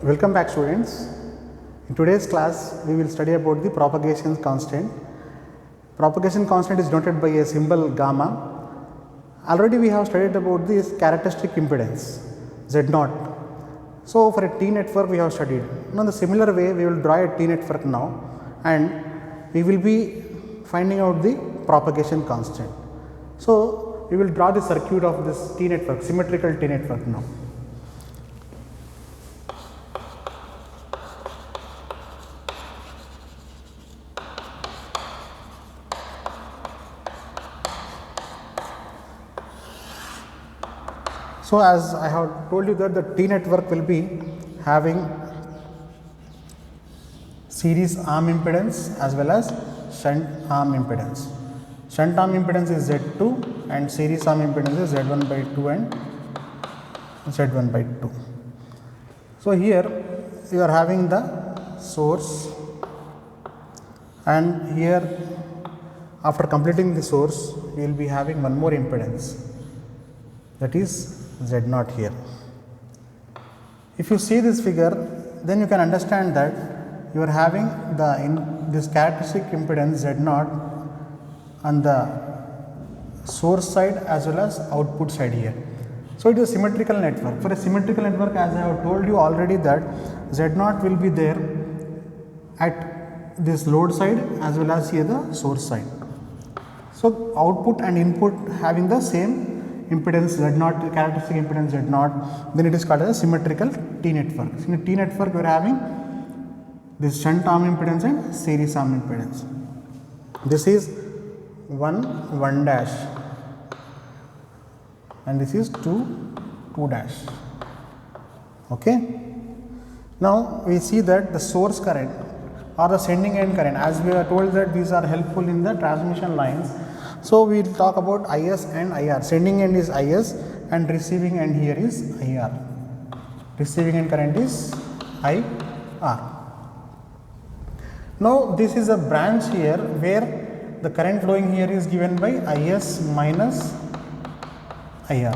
Welcome back, students. In today's class we will study about the propagation constant. Propagation constant is denoted by a symbol gamma. Already we have studied about this characteristic impedance Z0. So for a T network we have studied. Now in the similar way we will draw a T network now and we will be finding out the propagation constant. So we will draw the circuit of this T network, symmetrical T network now. So as I have told you that the T network will be having series arm impedance as well as shunt arm impedance. Shunt arm impedance is Z2 and series arm impedance is Z1 by 2 and Z1 by 2. So here you are having the source, and here after completing the source you will be having one more impedance, that is Z0 here. If you see this figure, then you can understand that you are having this characteristic impedance Z0 on the source side as well as output side here. So it is a symmetrical network. For a symmetrical network, as I have told you already, that Z0 will be there at this load side as well as here the source side. So output and input having the same impedance Z0, characteristic impedance Z0, then it is called as a symmetrical T network. In a T network, we are having this shunt arm impedance and series arm impedance. This is 1 dash and this is 2 dash. Okay. Now we see that the source current or the sending end current, as we are told that these are helpful in the transmission lines. So we will talk about IS and IR. Sending end is IS and receiving end here is IR. Receiving end current is IR. Now this is a branch here where the current flowing here is given by IS minus IR.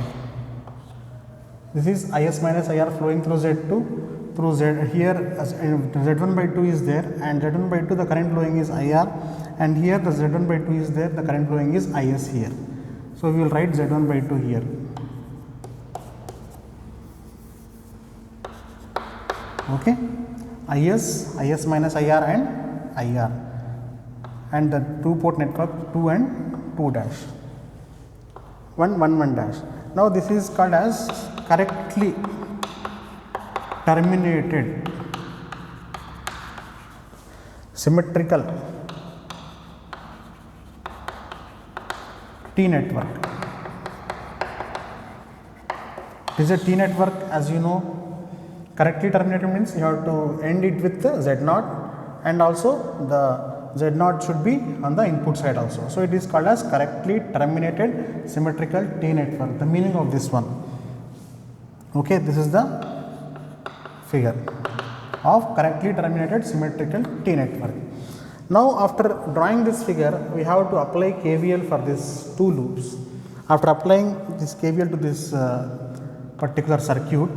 This is IS minus IR flowing through Z2, through Z here Z1 by 2 is there, and Z1 by 2 the current flowing is IR, and here the Z1 by 2 is there, the current flowing is IS here. So we will write Z1 by 2 here. Okay, IS minus IR and IR, and the two port network 2 and 2 dash, 1 dash. Now this is called as correctly terminated symmetrical T network. This is a T network, as you know. Correctly terminated means you have to end it with the Z0, and also the Z0 should be on the input side also. So it is called as correctly terminated symmetrical T network, the meaning of this one. Okay, this is the figure of correctly terminated symmetrical T network. Now after drawing this figure, we have to apply KVL for these two loops. After applying this KVL to this particular circuit,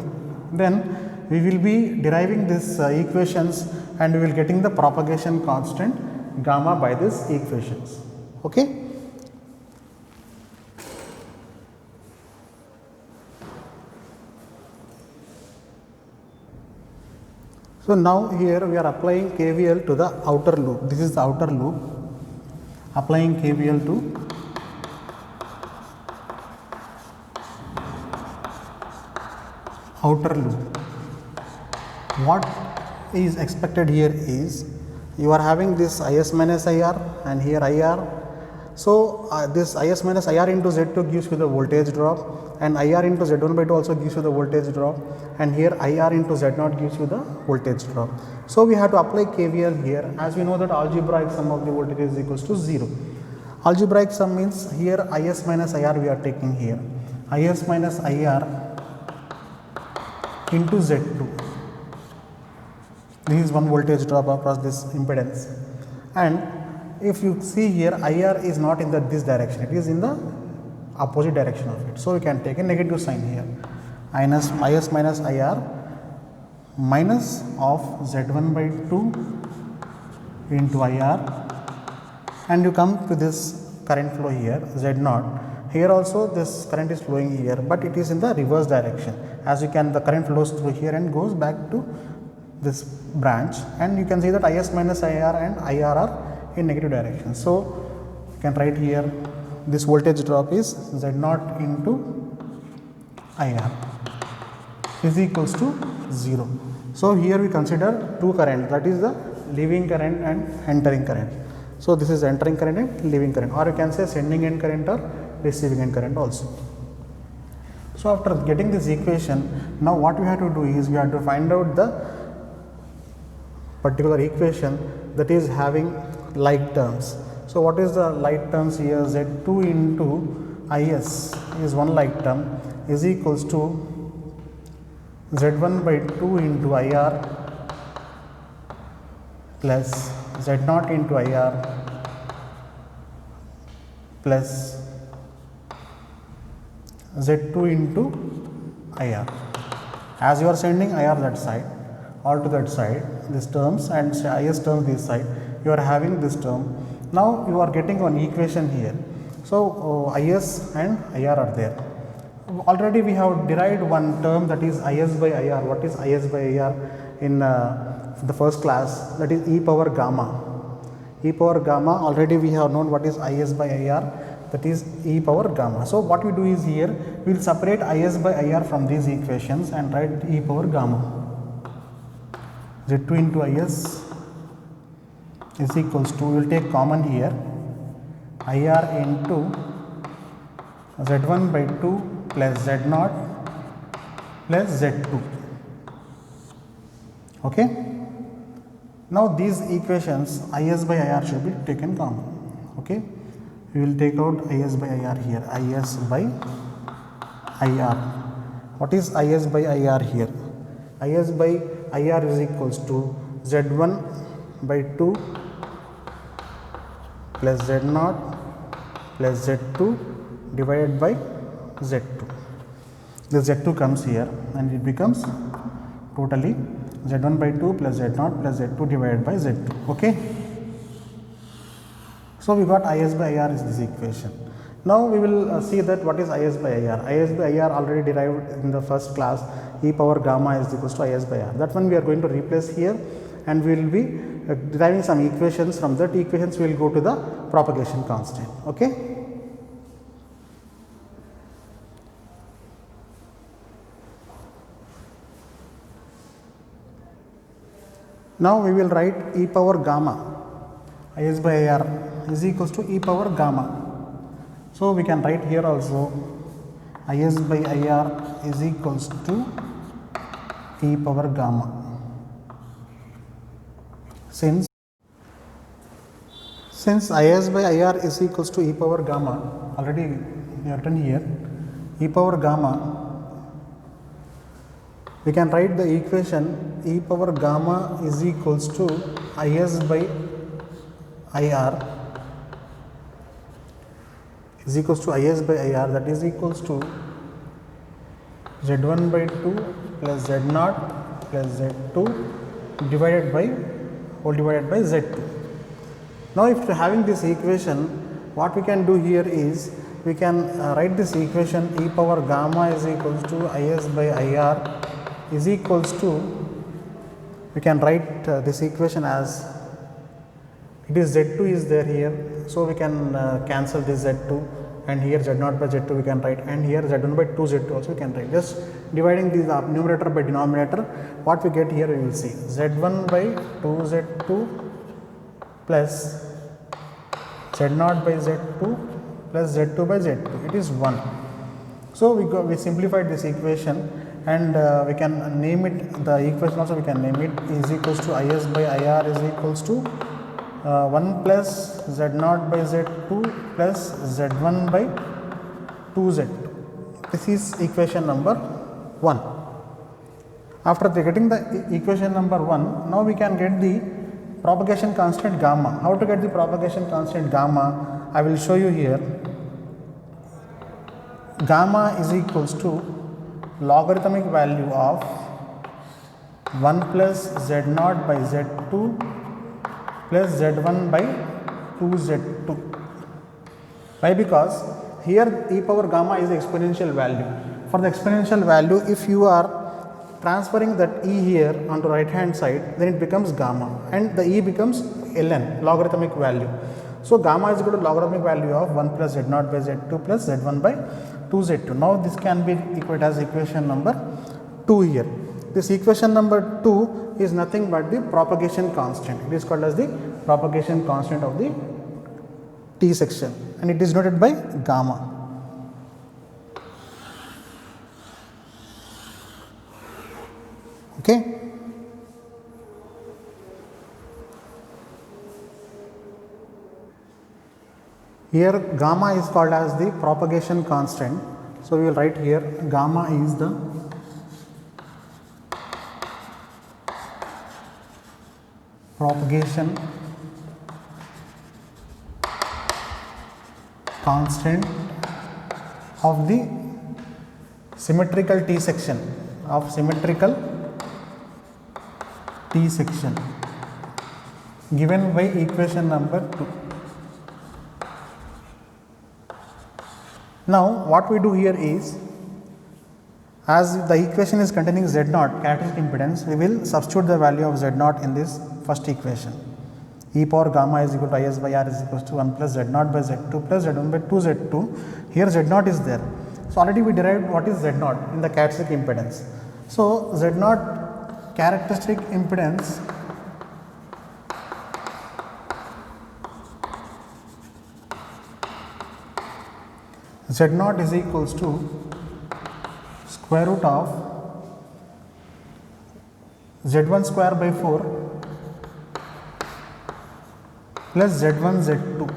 then we will be deriving these equations and we will getting the propagation constant gamma by these equations. Okay. So now here we are applying KVL to the outer loop. This is the outer loop. Applying KVL to outer loop. What is expected here is you are having this IS minus IR and here IR. So this IS minus IR into Z2 gives you the voltage drop, and IR into Z1 by 2 also gives you the voltage drop, and here IR into Z0 gives you the voltage drop. So we have to apply KVL here, as we know that algebraic sum of the voltage is equals to 0. Algebraic sum means here IS minus IR we are taking here. IS minus IR into Z2. This is one voltage drop across this impedance, and if you see here IR is not in this direction, it is in the opposite direction of it. So we can take a negative sign here. IS minus IR minus of Z1 by 2 into IR, and you come to this current flow here Z0. Here also this current is flowing here, but it is in the reverse direction. As you can, the current flows through here and goes back to this branch, and you can see that IS minus IR and IR are in negative direction. So you can write here this voltage drop is Z0 into IR is equals to 0. So here we consider two currents, that is the leaving current and entering current. So this is entering current and leaving current, or you can say sending end current or receiving end current also. So after getting this equation, now what we have to do is we have to find out the particular equation that is having like terms. So what is the like terms here? Z2 into IS is one like term is equals to Z1 by 2 into IR plus Z0 into IR plus Z2 into IR. As you are sending IR that side or to that side, these terms, and IS term this side, you are having this term. Now you are getting one equation here. So IS and IR are there. Already we have derived one term, that is IS by IR. What is IS by IR in the first class? That is e power gamma. E power gamma, already we have known what is IS by IR, that is e power gamma. So what we do is here we will separate IS by IR from these equations and write e power gamma. Z2 into IS is equals to, we will take common here, IR into Z1 by 2 plus Z0 plus Z2. Okay. Now these equations IS by IR should be taken common. Okay. We will take out IS by IR here, IS by IR. What is IS by IR here? IS by IR is equals to Z1 by 2 plus Z0 plus Z2 divided by Z2. This Z2 comes here and it becomes totally Z1 by 2 plus Z0 plus Z2 divided by Z2. Okay. So we got IS by IR is this equation. Now we will see that what is IS by IR. IS by IR already derived in the first class, e power gamma is equals to IS by IR. That one we are going to replace here, and we will be deriving some equations. From that equations we will go to the propagation constant. Okay. Now we will write e power gamma, IS by IR is equals to e power gamma. So we can write here also IS by IR is equals to e power gamma. Since IS by IR is equals to e power gamma, already we have written here e power gamma, we can write the equation e power gamma is equals to IS by IR is equals to IS by IR, that is equals to Z1 by 2 plus Z0 plus Z2 divided by whole divided by Z2. Now if having this equation, what we can do here is we can write this equation e power gamma is equals to IS by IR is equals to, we can write this equation as, it is Z2 is there here, so we can cancel this Z2, and here Z0 by Z2 we can write, and here Z1 by 2 Z2 also we can write. Just dividing this numerator by denominator, what we get here we will see Z1 by 2 Z2 plus Z0 by Z2 plus Z2 by Z2, it is 1. So we simplified this equation, and we can name it, the equation also we can name it is equals to IS by IR is equals to 1 plus Z0 by Z2 plus Z1 by 2Z2. This is equation number 1. After getting the equation number 1, now we can get the propagation constant gamma. How to get the propagation constant gamma? I will show you here. Gamma is equals to logarithmic value of 1 plus z0 by z2 plus z1 by 2z2. Why? Because here e power gamma is the exponential value. For the exponential value, if you are transferring that e here onto right hand side, then it becomes gamma and the e becomes ln, logarithmic value. So gamma is equal to logarithmic value of 1 plus z0 by z2 plus z1 by 2z2. Now this can be equated as equation number 2 here. This equation number 2 is nothing but the propagation constant. It is called as the propagation constant of the T section and it is denoted by gamma. Okay. Here gamma is called as the propagation constant. So we will write here gamma is the propagation constant of the symmetrical T section given by equation number 2. Now what we do here is, as the equation is containing Z0 characteristic impedance, we will substitute the value of Z0 in this first equation. E power gamma is equal to Is by R is equals to 1 plus Z0 by Z2 plus Z1 by 2Z2. Here Z0 is there. So already we derived what is Z0 in the characteristic impedance. So Z0 characteristic impedance Z0 is equals to square root of Z1 square by 4 plus Z1 Z2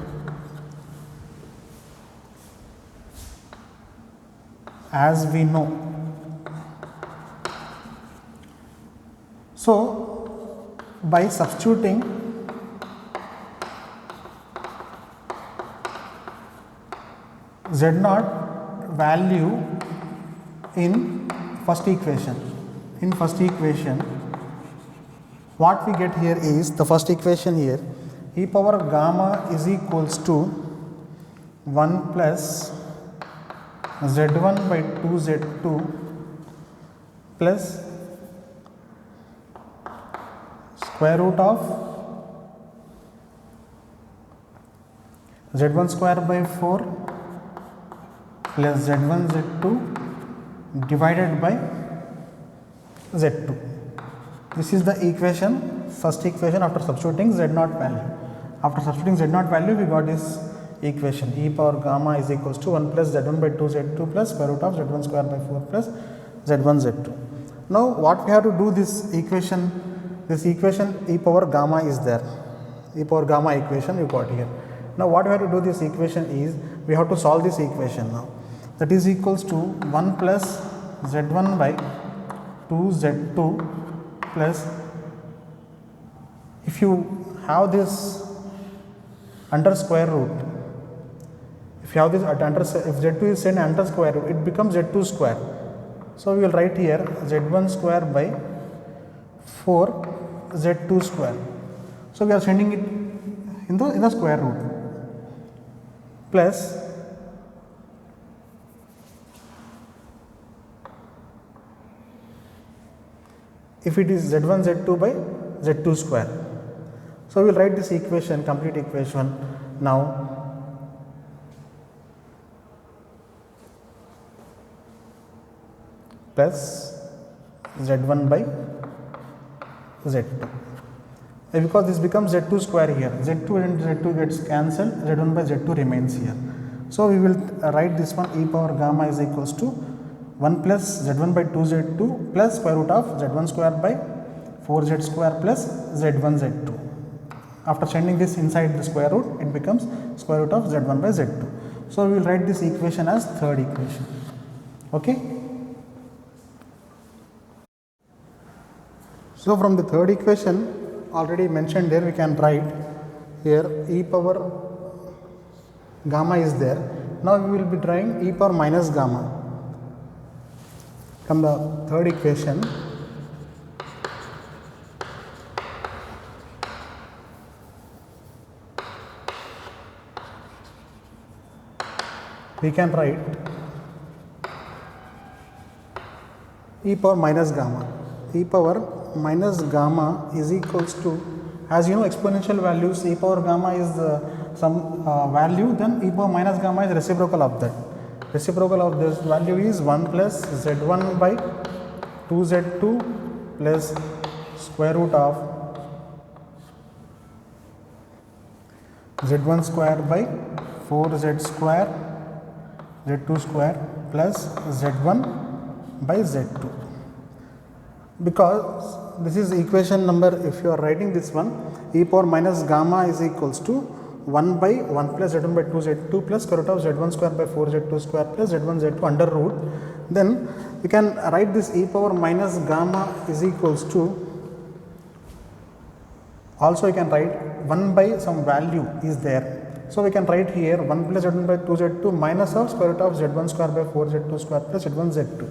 as we know. So by substituting Z0 value in first equation, what we get here is the first equation here, e power gamma is equals to 1 plus Z1 by 2Z2 plus square root of Z1 square by 4 plus Z1 Z2 divided by Z2. This is the equation, first equation after substituting Z0 value. After substituting Z0 value, we got this equation, e power gamma is equals to 1 plus Z1 by 2Z2 plus square root of Z1 square by 4 plus Z1 Z2. Now what we have to do, this equation e power gamma is there, e power gamma equation you got here. Now what we have to do, this equation is, we have to solve this equation now. That is equals to 1 plus Z1 by 2Z2 plus, if you have this under square root, if Z2 is sent under square root, it becomes Z2 square. So we will write here Z1 square by 4 Z2 square. So we are sending it in the square root plus if it is Z1 Z2 by Z2 square. So we will write this equation, complete equation now. Plus Z1 by Z2. Because this becomes Z2 square here, Z2 and Z2 gets cancelled, Z1 by Z2 remains here. So we will write this one, e power gamma is equals to 1 plus Z1 by 2Z2 plus square root of Z1 square by 4Z square plus Z1 Z2. After sending this inside the square root, it becomes square root of Z1 by Z2. So we will write this equation as third equation. Okay. So from the third equation already mentioned there, we can write here e power gamma is there. Now we will be drawing e power minus gamma from the third equation. we can write e power minus gamma. E power minus gamma is equals to, as you know, exponential values, e power gamma is some value, then e power minus gamma is reciprocal of that. Reciprocal of this value is 1 plus z1 by 2z2 plus square root of z1 square by 4z square z2 square plus z1 by z2. Because this is equation number, if you are writing this one, e power minus gamma is equals to 1 by 1 plus z1 by 2 z2 plus square root of z1 square by 4 z2 square plus z1 z2 under root. Then we can write this e power minus gamma is equals to, also you can write 1 by some value is there. So we can write here 1 plus z1 by 2 z2 minus of square root of z1 square by 4 z2 square plus z1 z2.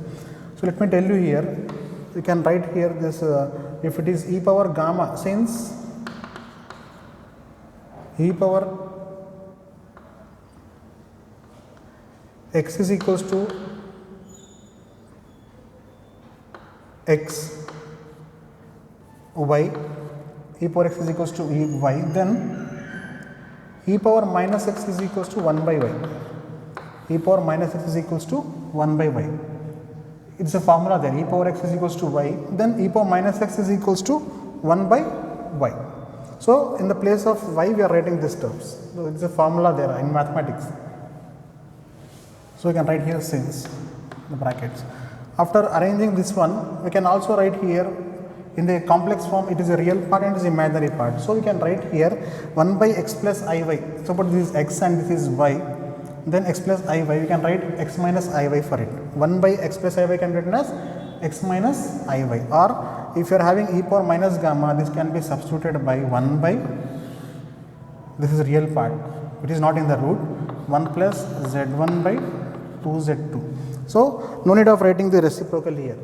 So let me tell you here, you can write here this if it is e power gamma, since e power x is equals to x y, e power x is equals to e y, then e power minus x is equals to 1 by y. E power minus x is equals to 1 by y. It's a formula there, e power x is equals to y, then e power minus x is equals to 1 by y. So in the place of y we are writing these terms. So it's a formula there in mathematics. So we can write here since the brackets. After arranging this one, we can also write here in the complex form, it is a real part and it is imaginary part. So we can write here 1 by x plus iy. Suppose this is x and this is y, then x plus iy, we can write x minus iy for it. 1 by x plus iy can be written as x minus iy, or if you are having e power minus gamma, this can be substituted by 1 by, this is real part, it is not in the root, 1 plus z1 by 2z2. So no need of writing the reciprocal here.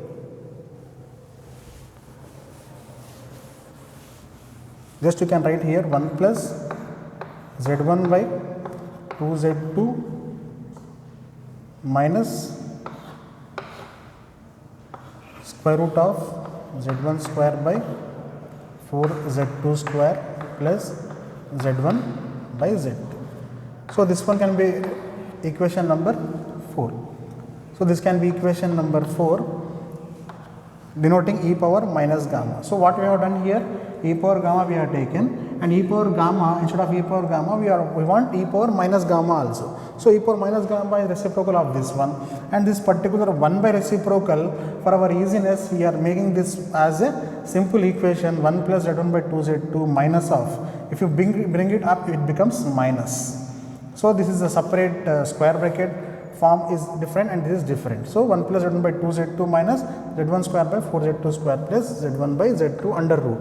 Just you can write here 1 plus z1 by 2z2 minus square root of z1 square by 4z2 square plus z1 by z2. So this one can be equation number 4. So this can be equation number 4 denoting e power minus gamma. So what we have done here, e power gamma we have taken, and e power gamma, instead of e power gamma we want e power minus gamma also. So e power minus gamma is reciprocal of this one, and this particular 1 by reciprocal, for our easiness we are making this as a simple equation 1 plus z1 by 2z2 minus of, if you bring it up it becomes minus. So this is a separate square bracket form is different and this is different. So 1 plus z1 by 2z2 minus z1 square by 4z2 square plus z1 by z2 under root.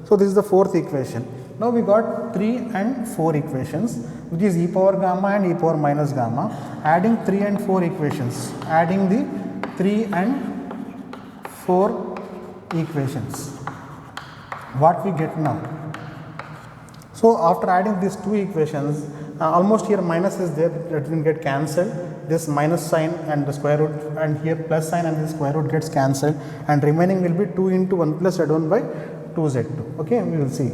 So this is the fourth equation. Now we got 3 and 4 equations, which is e power gamma and e power minus gamma. Adding 3 and 4 equations, adding the 3 and 4 equations, what we get now. So after adding these two equations, almost here minus is there, that will get cancelled. This minus sign and the square root, and here plus sign and the square root gets cancelled, and remaining will be 2 into 1 plus z1 by 2z2. Okay, we will see.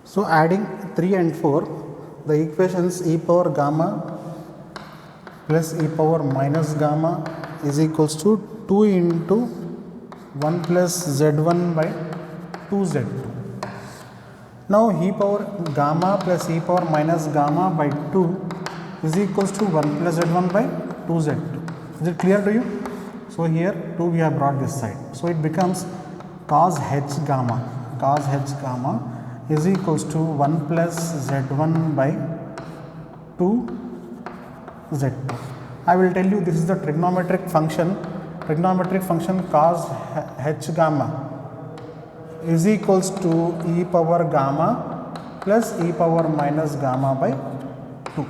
So adding 3 and 4, the equations e power gamma plus e power minus gamma is equals to 2 into 1 plus z1 by 2z2. Now e power gamma plus e power minus gamma by 2 is equals to 1 plus z1 by 2z2. Is it clear to you? So here 2 we have brought this side. So it becomes cos h gamma. Cos h gamma is equals to 1 plus z1 by 2 z2. I will tell you this is the trigonometric function. Trigonometric function cos h gamma is equals to e power gamma plus e power minus gamma by 2.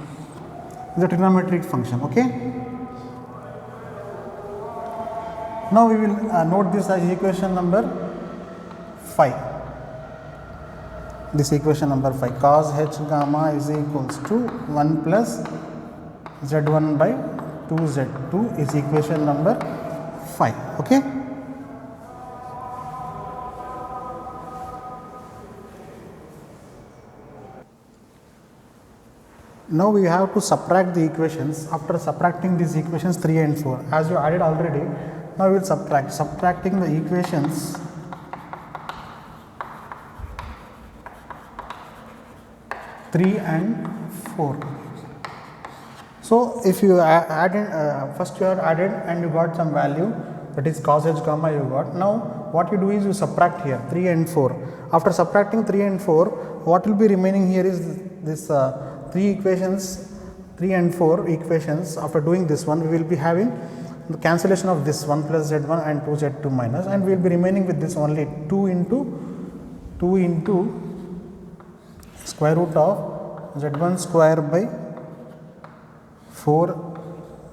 It's a trigonometric function. Okay. Now we will note this as equation number 5. this equation number 5, cos h gamma is equals to 1 plus z1 by 2z2 is equation number 5. Okay. Now we have to subtract the equations. After subtracting these equations 3 and 4, as you added already, now we will subtract. Subtracting the equations 3 and 4. So if you add in, first you have added and you got some value, that is cos h gamma you got. Now what you do is you subtract here 3 and 4. After subtracting 3 and 4, what will be remaining here is this 3 equations, 3 and 4 equations. After doing this one, we will be having the cancellation of this 1 plus z1 and 2z2 minus, and we will be remaining with this only 2 into square root of z1 square by 4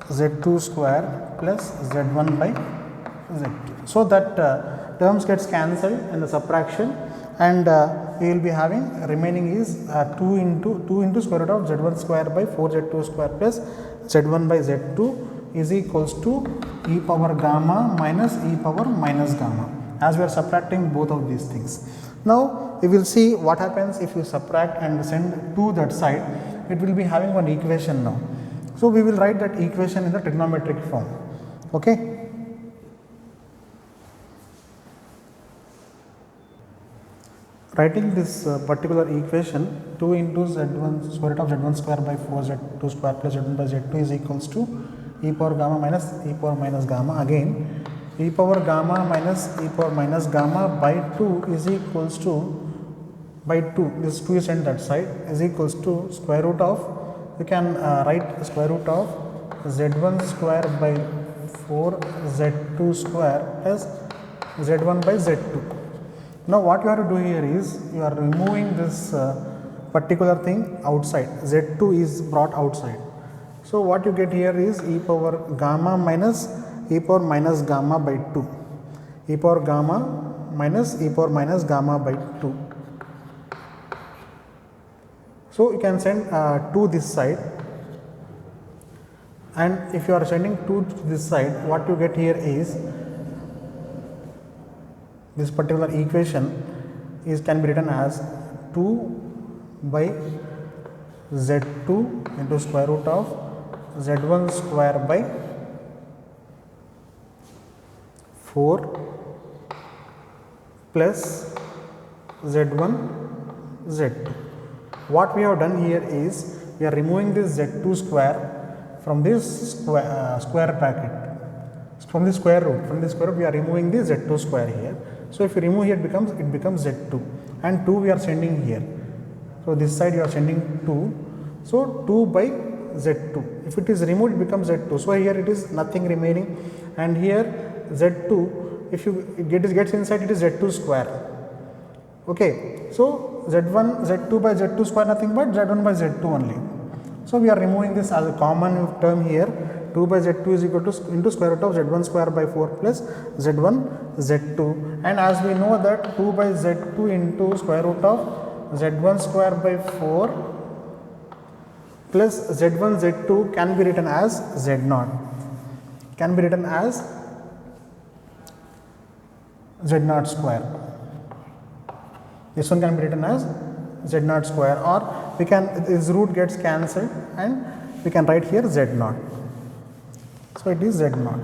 z2 square plus z1 by z2. So that terms gets cancelled in the subtraction, and we will be having remaining is 2 into square root of z1 square by 4 z2 square plus z1 by z2 is equals to e power gamma minus e power minus gamma, as we are subtracting both of these things. Now we will see what happens if you subtract and send to that side. It will be having one equation now. So we will write that equation in the trigonometric form. Okay. Writing this particular equation, 2 into z1 square root of z1 square by 4 z2 square plus z1 by z2 is equals to e power gamma minus e power minus gamma. Again, e power gamma minus e power minus gamma by 2 is equals to, by 2, this 2 is sent that side, is equals to square root of, you can write square root of z1 square by 4 z2 square plus z1 by z2. Now what you have to do here is, you are removing this particular thing outside, z2 is brought outside. So what you get here is e power gamma minus e power minus gamma by 2, e power gamma minus e power minus gamma by 2. So you can send 2 this side, and if you are sending 2 to this side, what you get here is this particular equation is can be written as 2 by z2 into square root of z1 square by 4 plus z1 z2. What we have done here is, we are removing this z2 square from this square bracket, from the square root, we are removing the z2 square here. So if you remove here, it becomes z2, and 2 we are sending here. So this side you are sending 2. So 2 by z2. If it is removed, it becomes z2. So here it is nothing remaining, and here z2, if you gets inside, it is z2 square. Okay. So z1 z2 by z2 square nothing but z1 by z2 only. So we are removing this as a common term here. 2 by z2 is equal to into square root of z1 square by 4 plus z1 z2, and as we know that 2 by z2 into square root of z1 square by 4 plus z1 z2 can be written as z0, can be written as z0 square. This one can be written as z0 square, or we can, this root gets cancelled and we can write here z0. So it is z0.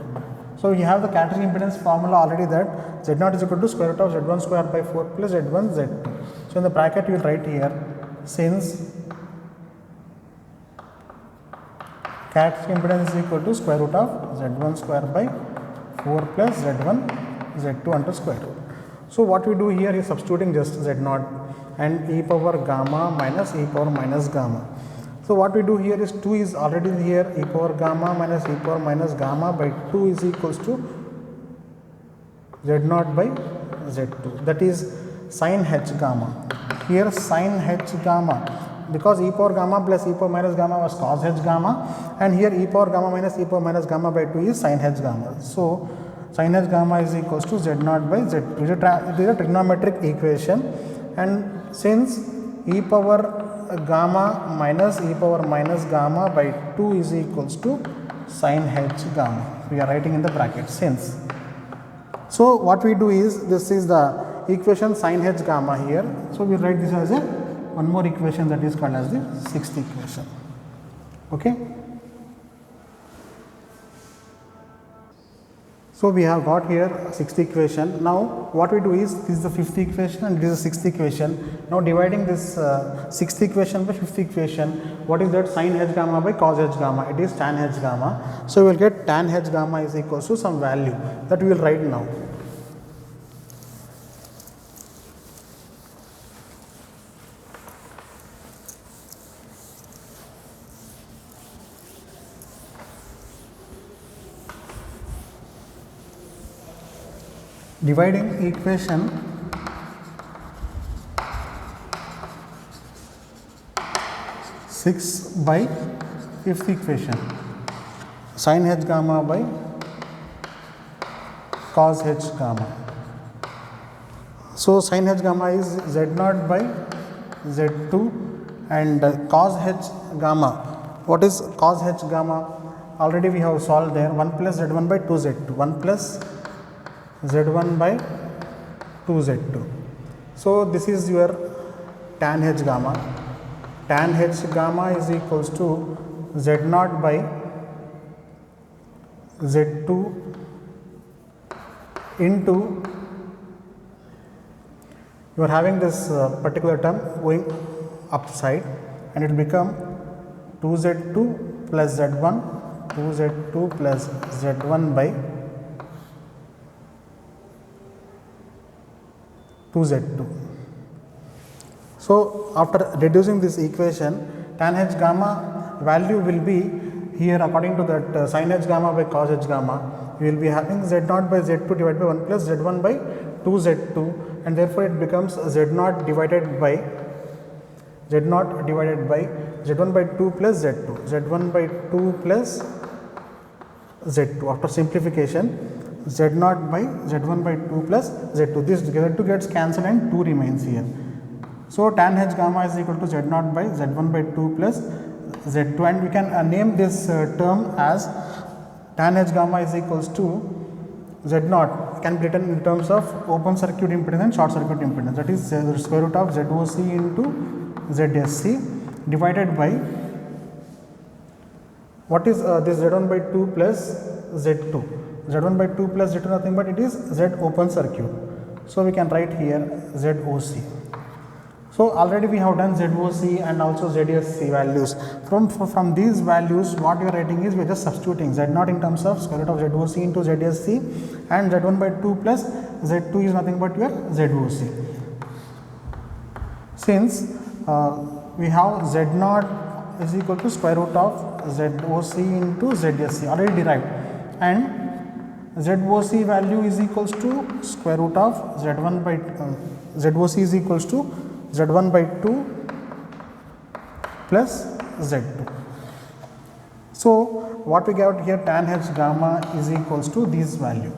So you have the characteristic impedance formula already, that z0 is equal to square root of z1 square by 4 plus z1 z2. So in the bracket you will write here, since characteristic impedance is equal to square root of z1 square by 4 plus z1 z2 under square root. So what we do here is substituting just z0 and e power gamma minus e power minus gamma. So what we do here is 2 is already here, e power gamma minus e power minus gamma by 2 is equals to z0 by z2, that is sin h gamma. Here sin h gamma, because e power gamma plus e power minus gamma was cos h gamma, and here e power gamma minus e power minus gamma by 2 is sin h gamma. So sin h gamma is equals to z0 by z2. It is a trigonometric equation, and since e power gamma minus e power minus gamma by 2 is equals to sin h gamma. We are writing in the bracket since. So what we do is, this is the equation sin h gamma here. So we write this as a one more equation, that is called as the sixth equation. Okay. So we have got here sixth equation. Now what we do is, this is the fifth equation and this is the sixth equation. Now dividing this sixth equation by fifth equation, what is that? Sin h gamma by cos h gamma, it is tan h gamma. So we will get tan h gamma is equals to some value that we will write now. Dividing equation six by fifth equation, sin h gamma by cos h gamma. So sin h gamma is z0 by z2 and cos h gamma. What is cos h gamma? Already we have solved there, 1 plus z1 by 2z2, 1 plus z1 by 2z2. So this is your tan h gamma. Tan h gamma is equals to z0 by z2 into, you are having this particular term going upside, and it will become 2z2 plus z1, 2z2 plus z1 by 2z2. So after reducing this equation, tan h gamma value will be here, according to that sin h gamma by cos h gamma, we will be having z0 by z2 divided by 1 plus z1 by 2z2, and therefore it becomes z0 divided by z1 by 2 plus z2, z1 by 2 plus z2. After simplification, z0 by z1 by 2 plus z2, this z2 gets cancelled and 2 remains here. So tan h gamma is equal to z0 by z1 by 2 plus z2, and we can name this term as tan h gamma is equals to z0 can be written in terms of open circuit impedance and short circuit impedance, that is the square root of ZOC into ZSC divided by what is this z1 by 2 plus z2. Z1 by 2 plus Z2 nothing but it is Z open circuit. So we can write here ZOC. So already we have done ZOC and also ZSC values. From these values, what we are writing is we are just substituting Z0 in terms of square root of ZOC into ZSC, and Z1 by 2 plus Z2 is nothing but your ZOC. Since we have Z0 is equal to square root of ZOC into ZSC already derived, and ZOC value is equals to square root of Z1 by ZOC is equals to Z1 by 2 plus Z2. So what we got here, tan h gamma is equals to this value,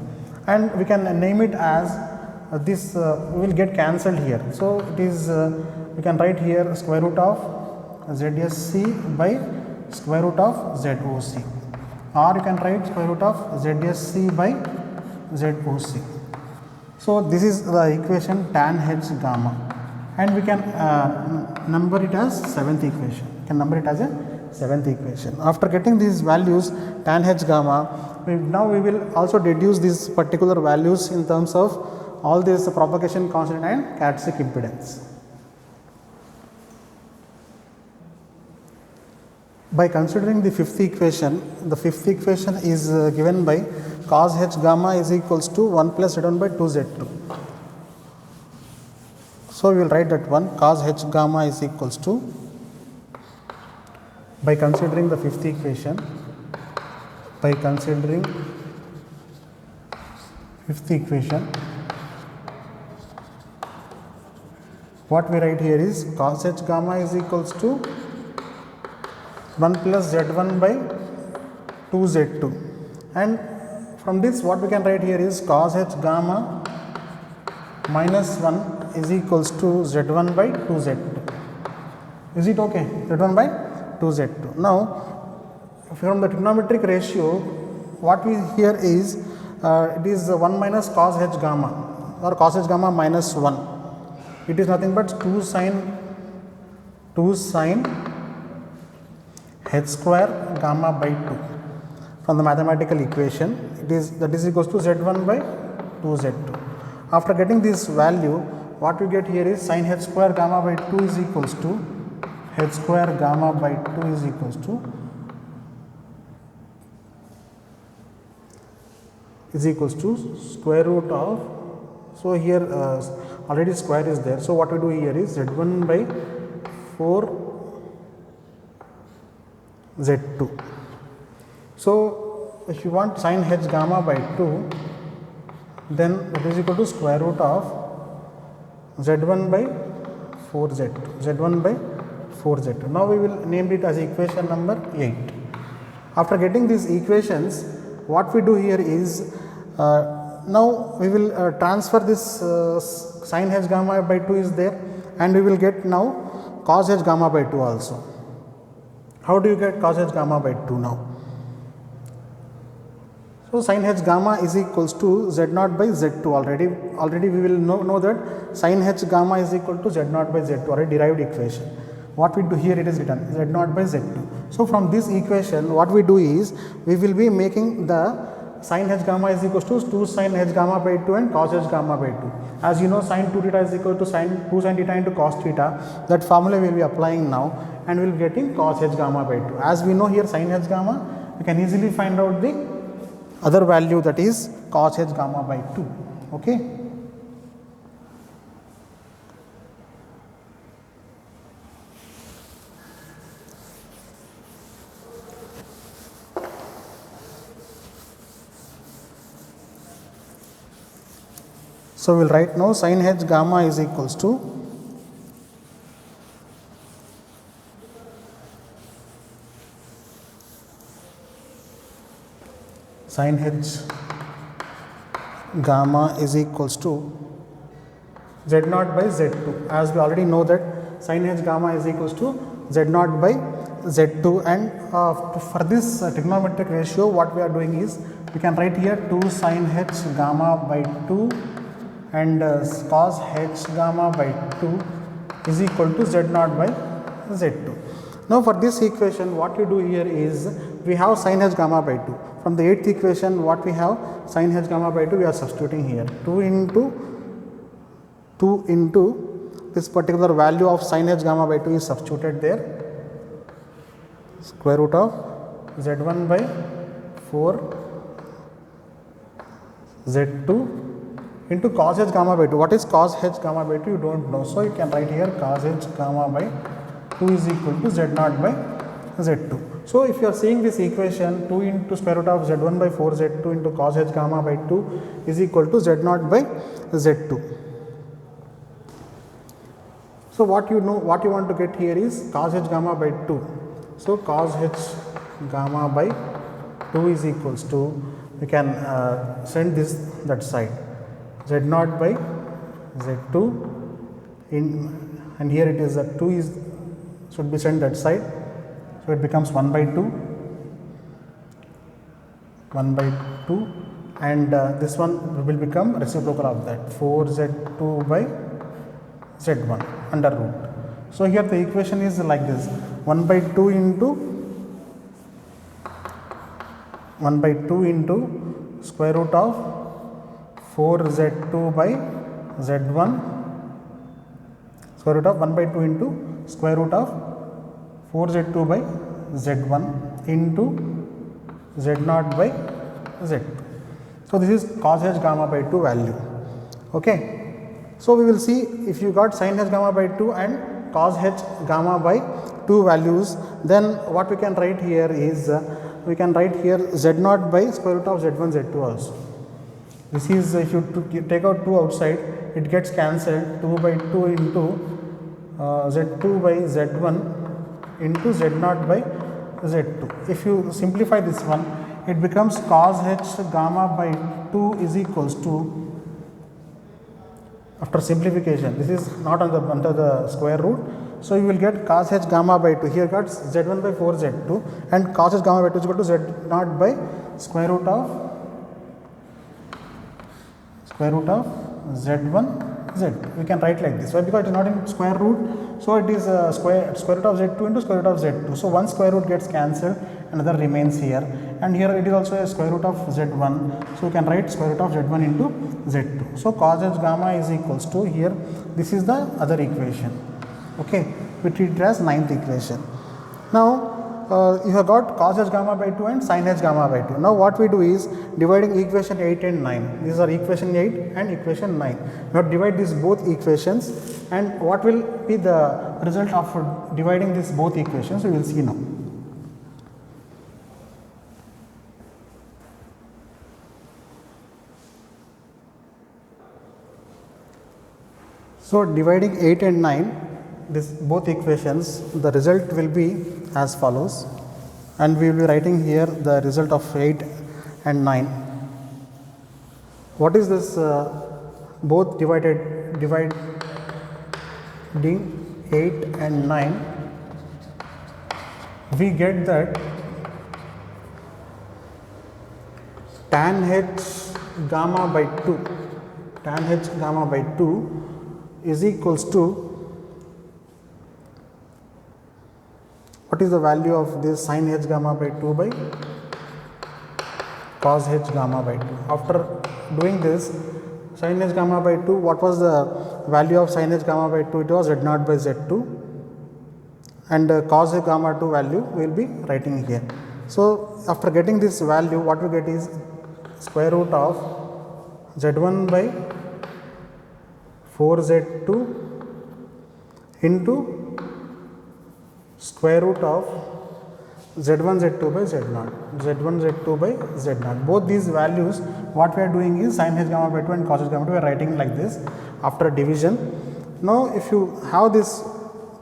and we can name it as this we will get cancelled here. So it is we can write here square root of ZSC by square root of ZOC, or you can write square root of ZSC by ZOC. So this is the equation tan h gamma, and we can number it as seventh equation. After getting these values tan h gamma, now we will also deduce these particular values in terms of all this propagation constant and characteristic impedance. By considering the fifth equation is given by cos h gamma is equals to 1 plus Z1 by 2Z2. So we will write that one, cos h gamma is equals to, by considering the fifth equation, what we write here is cos h gamma is equals to 1 plus Z1 by 2Z2, and from this what we can write here is cos h gamma minus 1 is equals to z1 by 2z2. Is it okay? z1 by 2z2. Now, from the trigonometric ratio, what we here is it is 1 minus cos h gamma or cos h gamma minus 1. It is nothing but 2 sine h square gamma by 2. From the mathematical equation, that is equals to z1 by 2z2. After getting this value, what we get here is sin h square gamma by 2 is equals to h square gamma by 2 is equals to square root of, so here already square is there, so what we do here is z1 by 4 z2. So if you want sin h gamma by 2, then it is equal to square root of z1 by 4z2. Now we will name it as equation number 8. After getting these equations, what we do here is now we will transfer this sin h gamma by 2 is there, and we will get now cos h gamma by 2 also. How do you get cos h gamma by 2 now? So sin h gamma is equals to z0 by z2. Already we will know that sin h gamma is equal to z0 by z2, or a derived equation. What we do here, it is written z0 by z2. So from this equation, what we do is we will be making the sin h gamma is equals to 2 sin h gamma by 2 and cos h gamma by 2. As you know, sin 2 theta is equal to sin 2 sin theta into cos theta. That formula we will be applying now, and we will be getting cos h gamma by 2. As we know here sin h gamma, we can easily find out the other value, that is cos h gamma by 2. Okay. So we will write now sin h gamma is equals to sin h gamma is equals to z0 by z2. As we already know that sin h gamma is equals to z0 by z2, and for this trigonometric ratio, what we are doing is we can write here 2 sin h gamma by 2 and cos h gamma by 2 is equal to z0 by z2. Now for this equation, what we do here is we have sin h gamma by 2. From the 8th equation, what we have sin h gamma by 2, we are substituting here 2 into this particular value of sin h gamma by 2 is substituted there, square root of z1 by 4 z2 into cos h gamma by 2. What is cos h gamma by 2? You don't know. So you can write here cos h gamma by 2 is equal to z0 by z2. So if you are seeing this equation, 2 into square root of z1 by 4 z2 into cos h gamma by 2 is equal to z0 by z2. So what you want to get here is cos h gamma by 2. So cos h gamma by 2 is equals to, we can send this that side, z0 by z2 and here it is that 2 is should be sent that side. So it becomes 1 by 2 and this one will become reciprocal of that, 4z2 by z1 under root. So here the equation is like this, 1 by 2 into square root of 4z2 by z1, square root of 1 by 2 into square root of 4z2 by z1 into z0 by z2. So this is cos h gamma by 2 value. Okay. So we will see if you got sin h gamma by 2 and cos h gamma by 2 values, then what we can write here is we can write here z0 by square root of z1 z2 also. This is, if you take out 2 outside, it gets cancelled, 2 by 2 into z2 by z1 into z0 by z2. If you simplify this one, it becomes cos h gamma by 2 is equals to after simplification, this is not under the square root. So you will get cos h gamma by 2. Here got z1 by 4 z2 and cos h gamma by 2 is equal to z0 by square root of z1 z. We can write like this. Why? Because it is not in square root, so it is square root of z2 into square root of z2. So one square root gets cancelled, another remains here, and here it is also a square root of z1. So we can write square root of z1 into z2. So cos h gamma is equals to, here this is the other equation. Okay, we treat it as ninth equation. Now you have got cos h gamma by 2 and sin h gamma by 2. Now what we do is dividing equation 8 and 9. These are equation 8 and equation 9. We have divide these both equations, and what will be the result of dividing these both equations we will see now. So dividing 8 and 9, this both equations, the result will be as follows, and we will be writing here the result of 8 and 9. What is this both dividing 8 and 9? We get that tan h gamma by 2 is equals to, what is the value of this sin h gamma by 2 by cos h gamma by 2? After doing this, sin h gamma by 2, what was the value of sin h gamma by 2? It was z0 by z2, and cos h gamma 2 value we will be writing here. So after getting this value, what we get is square root of z1 by 4 z2 into square root of z1 z2 by z0, by z0. Both these values, what we are doing is sin h gamma by 2 and cos h gamma 2, we are writing like this after division. Now if you have this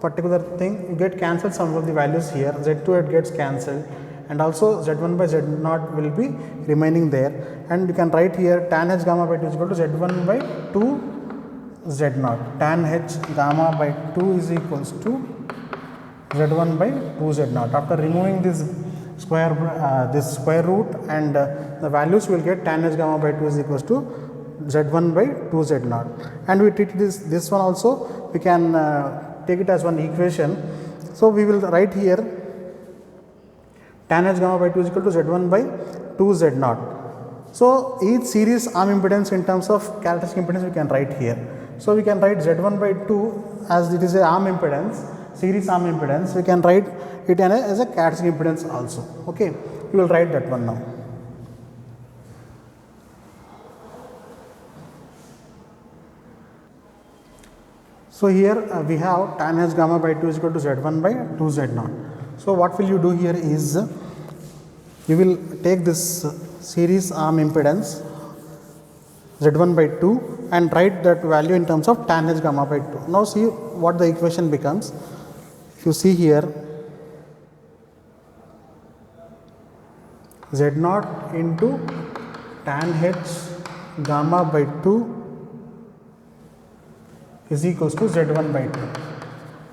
particular thing, you get cancelled some of the values here, z2 it gets cancelled, and also z1 by z0 will be remaining there, and you can write here tan h gamma by 2 is equal to z1 by 2 z0. Tan h gamma by 2 is equals to z1 by 2 z0. After removing this square root and the values, we will get tan h gamma by 2 is equals to z1 by 2 z0, and we treat this one also, we can take it as one equation. So we will write here tan h gamma by 2 is equal to z1 by 2 z0. So each series arm impedance in terms of characteristic impedance we can write here. So we can write z1 by 2 as it is a arm impedance, series arm impedance. We can write it as a characteristic impedance also. Okay, we will write that one now. So here we have tan h gamma by 2 is equal to z1 by 2 z0. So what will you do here is, you will take this series arm impedance z1 by 2 and write that value in terms of tan h gamma by 2. Now see what the equation becomes. If you see here, z0 into tan h gamma by 2 is equals to z1 by 2.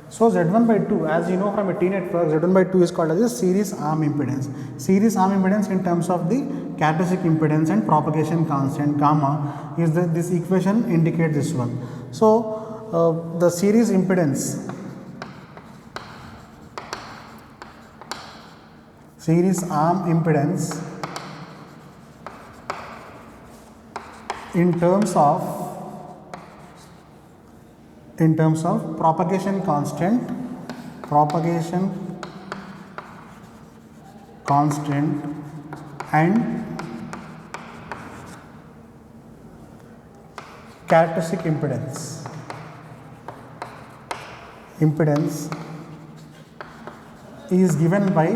So z1 by 2, as you know from a T network, z1 by 2 is called as a series arm impedance. Series arm impedance in terms of the characteristic impedance and propagation constant gamma is this equation indicate this one. So the series impedance, series arm impedance in terms of propagation constant and characteristic impedance is given by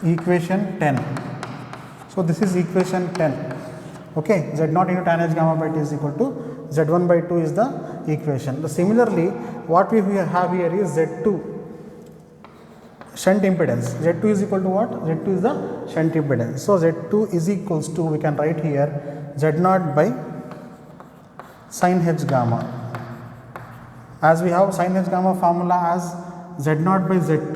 equation 10. So this is equation 10. Okay, z0 into tan h gamma by 2 is equal to z1 by 2 is the equation. Similarly, what we have here is z2 shunt impedance. Z2 is equal to what? Z2 is the shunt impedance. So z2 is equals to, we can write here Z0 by sin h gamma. As we have sin h gamma formula as Z0 by Z2,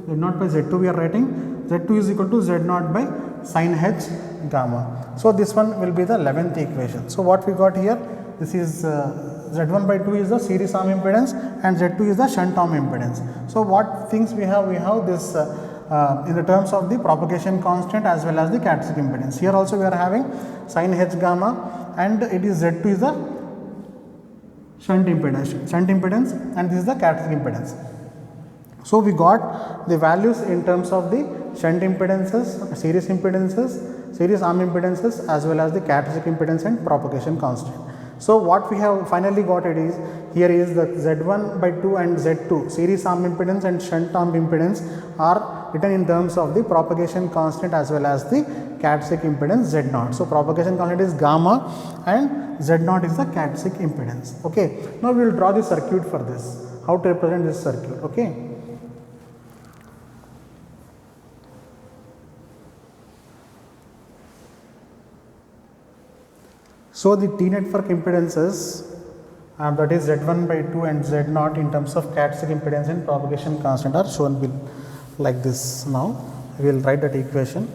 Z0 by Z2 we are writing Z2 is equal to Z0 by sin h gamma. So this one will be the 11th equation. So what we got here, this is Z1 by 2 is the series arm impedance and Z2 is the shunt arm impedance. So what things we have this in the terms of the propagation constant as well as the characteristic impedance. Here also we are having sin h gamma and it is Z2 is the shunt impedance and this is the characteristic impedance. So we got the values in terms of the shunt impedances, series arm impedances as well as the characteristic impedance and propagation constant. So what we have finally got it is, here is the Z1 by 2 and Z2 series arm impedance and shunt arm impedance are written in terms of the propagation constant as well as the characteristic impedance Z0. So propagation constant is gamma and Z0 is the characteristic impedance. Okay. Now we will draw the circuit for this, how to represent this circuit. Okay. So the T network impedances that is Z1 by 2 and Z0 in terms of characteristic impedance and propagation constant are shown like this. Now we will write that equation.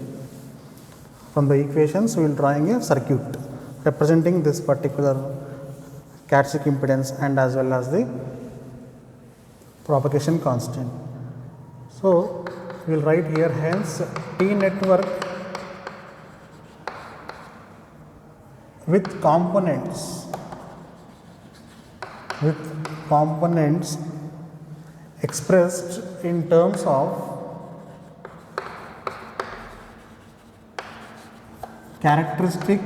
From the equations we will drawing a circuit representing this particular characteristic impedance and as well as the propagation constant. So we will write here, hence T network with components expressed in terms of characteristic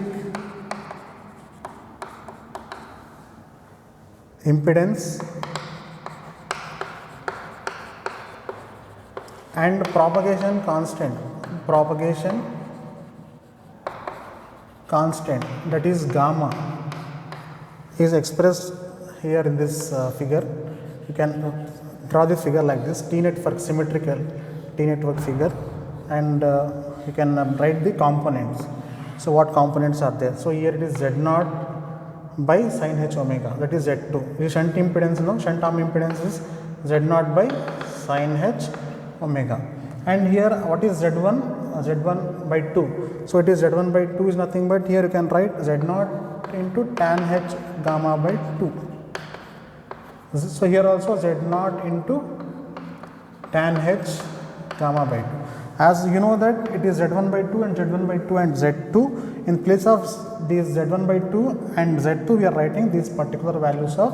impedance and propagation constant, that is gamma is expressed here in this figure. You can draw the figure like this, T network symmetrical T network figure, and you can write the components. So what components are there? So here it is Z0 by sin h omega, that is Z2. This shunt impedance, shunt arm impedance is Z0 by sin h omega. And here what is Z1? Z1 by 2. So it is Z1 by 2 is nothing but, here you can write Z0 into tan h gamma by 2. So here also Z0 into tan h gamma by 2. As you know that it is Z1 by 2 and Z1 by 2 and Z2. In place of these Z1 by 2 and Z2, we are writing these particular values of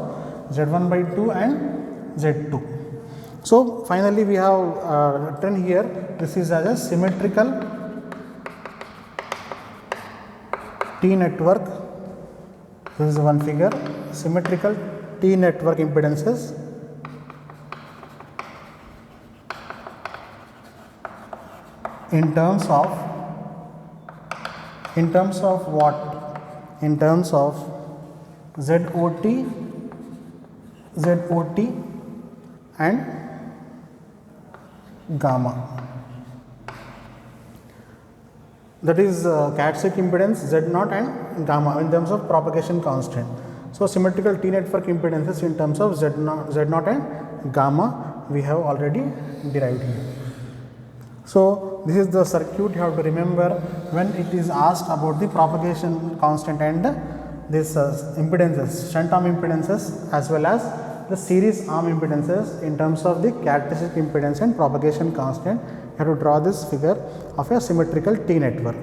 Z1 by 2 and Z2. So finally we have written here, this is as a symmetrical T network. This is one figure, symmetrical T network impedances in terms of what? In terms of ZOT and gamma, that is characteristic impedance Z0 and gamma in terms of propagation constant. So symmetrical T network impedances in terms of Z0 and gamma we have already derived here. So this is the circuit you have to remember when it is asked about the propagation constant and this impedances, shunt arm impedances as well as the series arm impedances in terms of the characteristic impedance and propagation constant. You have to draw this figure of a symmetrical T network.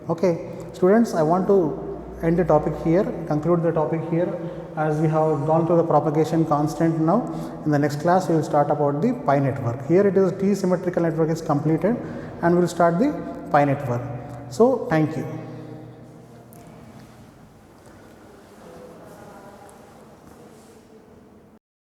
Okay, students, I want to end the topic here, conclude the topic here, as we have gone through the propagation constant. Now in the next class we will start about the pi network. Here it is T symmetrical network is completed and we will start the pi network. So thank you.